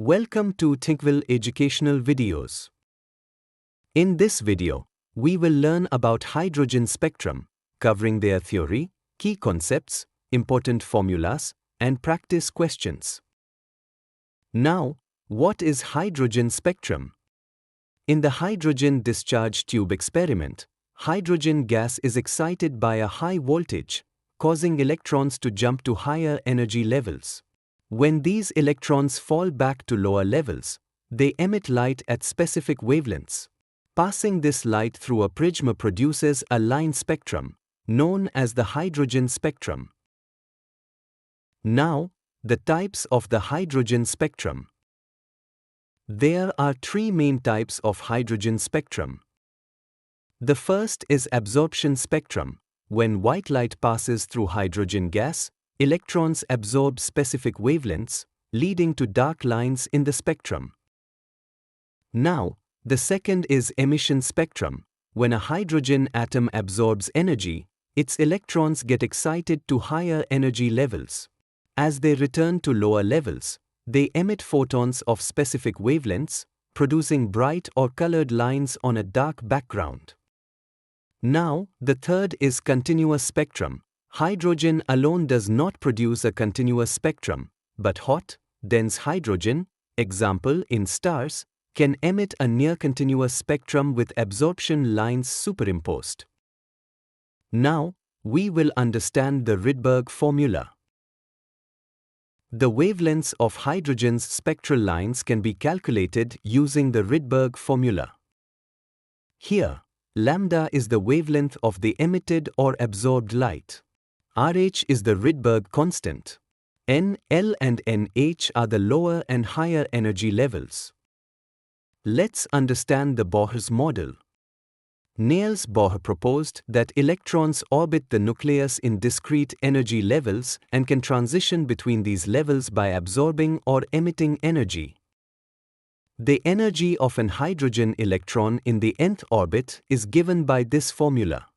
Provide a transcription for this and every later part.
Welcome to ThinkViL educational videos. In this video, we will learn about hydrogen spectrum, covering their theory, key concepts, important formulas, and practice questions. Now, what is hydrogen spectrum? In the hydrogen discharge tube experiment, hydrogen gas is excited by a high voltage, causing electrons to jump to higher energy levels. When these electrons fall back to lower levels, they emit light at specific wavelengths. Passing this light through a prism produces a line spectrum, known as the hydrogen spectrum. Now, the types of the hydrogen spectrum. There are three main types of hydrogen spectrum. The first is absorption spectrum. When white light passes through hydrogen gas, electrons absorb specific wavelengths, leading to dark lines in the spectrum. Now, the second is emission spectrum. When a hydrogen atom absorbs energy, its electrons get excited to higher energy levels. As they return to lower levels, they emit photons of specific wavelengths, producing bright or colored lines on a dark background. Now, the third is continuous spectrum. Hydrogen alone does not produce a continuous spectrum, but hot, dense hydrogen, example in stars, can emit a near-continuous spectrum with absorption lines superimposed. Now, we will understand the Rydberg Formula. The wavelengths of hydrogen's spectral lines can be calculated using the Rydberg Formula. Here, lambda is the wavelength of the emitted or absorbed light. RH is the Rydberg constant. N, L and NH are the lower and higher energy levels. Let's understand the Bohr's model. Niels Bohr proposed that electrons orbit the nucleus in discrete energy levels and can transition between these levels by absorbing or emitting energy. The energy of an hydrogen electron in the nth orbit is given by this formula.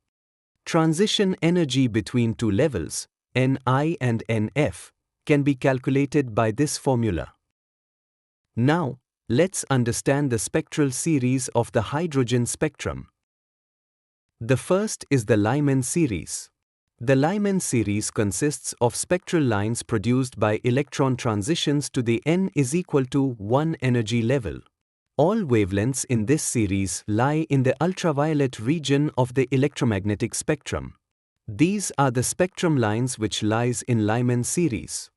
Transition energy between two levels, Ni and Nf, can be calculated by this formula. Now, let's understand the spectral series of the hydrogen spectrum. The first is the Lyman series. The Lyman series consists of spectral lines produced by electron transitions to the n is equal to 1 energy level. All wavelengths in this series lie in the ultraviolet region of the electromagnetic spectrum. These are the spectrum lines which lies in Lyman series.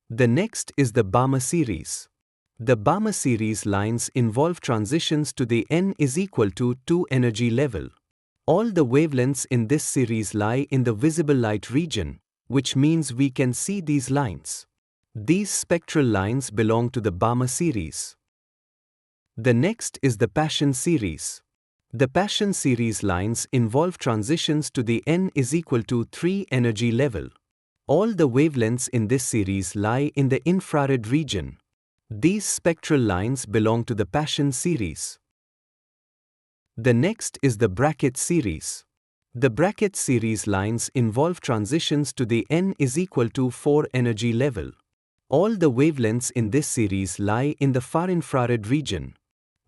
The next is the Balmer series. The Balmer series lines involve transitions to the n is equal to 2 energy level. All the wavelengths in this series lie in the visible light region, which means we can see these lines. These spectral lines belong to the Balmer series. The next is the Paschen series. The Paschen series lines involve transitions to the n is equal to 3 energy level. All the wavelengths in this series lie in the infrared region. These spectral lines belong to the Paschen series. The next is the Brackett series. The Brackett series lines involve transitions to the n is equal to 4 energy level. All the wavelengths in this series lie in the far infrared region.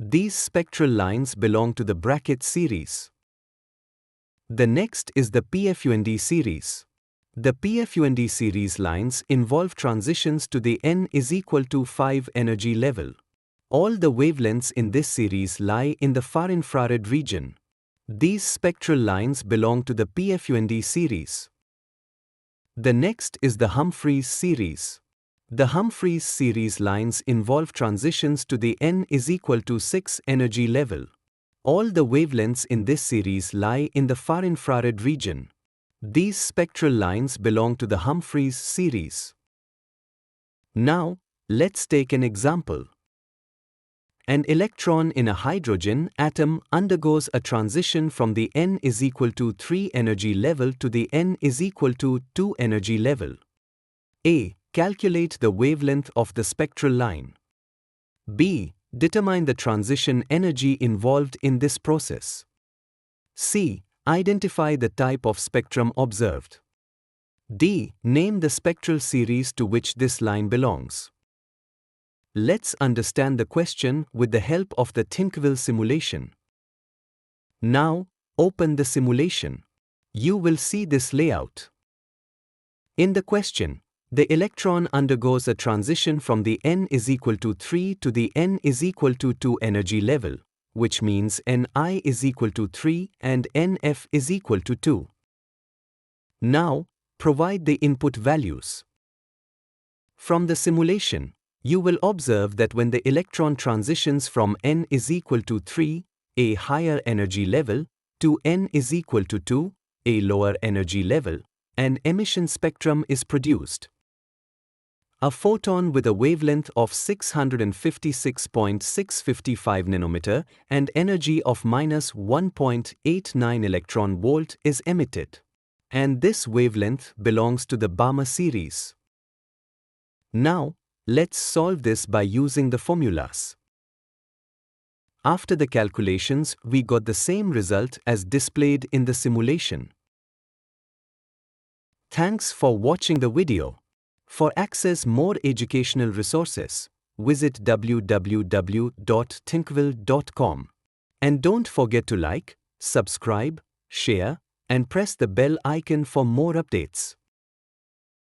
These spectral lines belong to the Brackett series. The next is the Pfund series. The Pfund series lines involve transitions to the n is equal to 5 energy level. All the wavelengths in this series lie in the far infrared region. These spectral lines belong to the Pfund series. The next is the Humphreys series. The Humphreys series lines involve transitions to the n is equal to 6 energy level. All the wavelengths in this series lie in the far infrared region. These spectral lines belong to the Humphreys series. Now, let's take an example. An electron in a hydrogen atom undergoes a transition from the n is equal to 3 energy level to the n is equal to 2 energy level. A. Calculate the wavelength of the spectral line. B. Determine the transition energy involved in this process. C. Identify the type of spectrum observed. D. Name the spectral series to which this line belongs. Let's understand the question with the help of the ThinkViL simulation. Now, open the simulation. You will see this layout. In the question, the electron undergoes a transition from the n is equal to 3 to the n is equal to 2 energy level, which means Ni is equal to 3 and Nf is equal to 2. Now, provide the input values. From the simulation, you will observe that when the electron transitions from n is equal to 3, a higher energy level, to n is equal to 2, a lower energy level, an emission spectrum is produced. A photon with a wavelength of 656.655 nanometer and energy of minus 1.89 electron volt is emitted. And this wavelength belongs to the Balmer series. Now, let's solve this by using the formulas. After the calculations, we got the same result as displayed in the simulation. Thanks for watching the video. For access more educational resources, visit www.thinkvil.com. And don't forget to like, subscribe, share, and press the bell icon for more updates.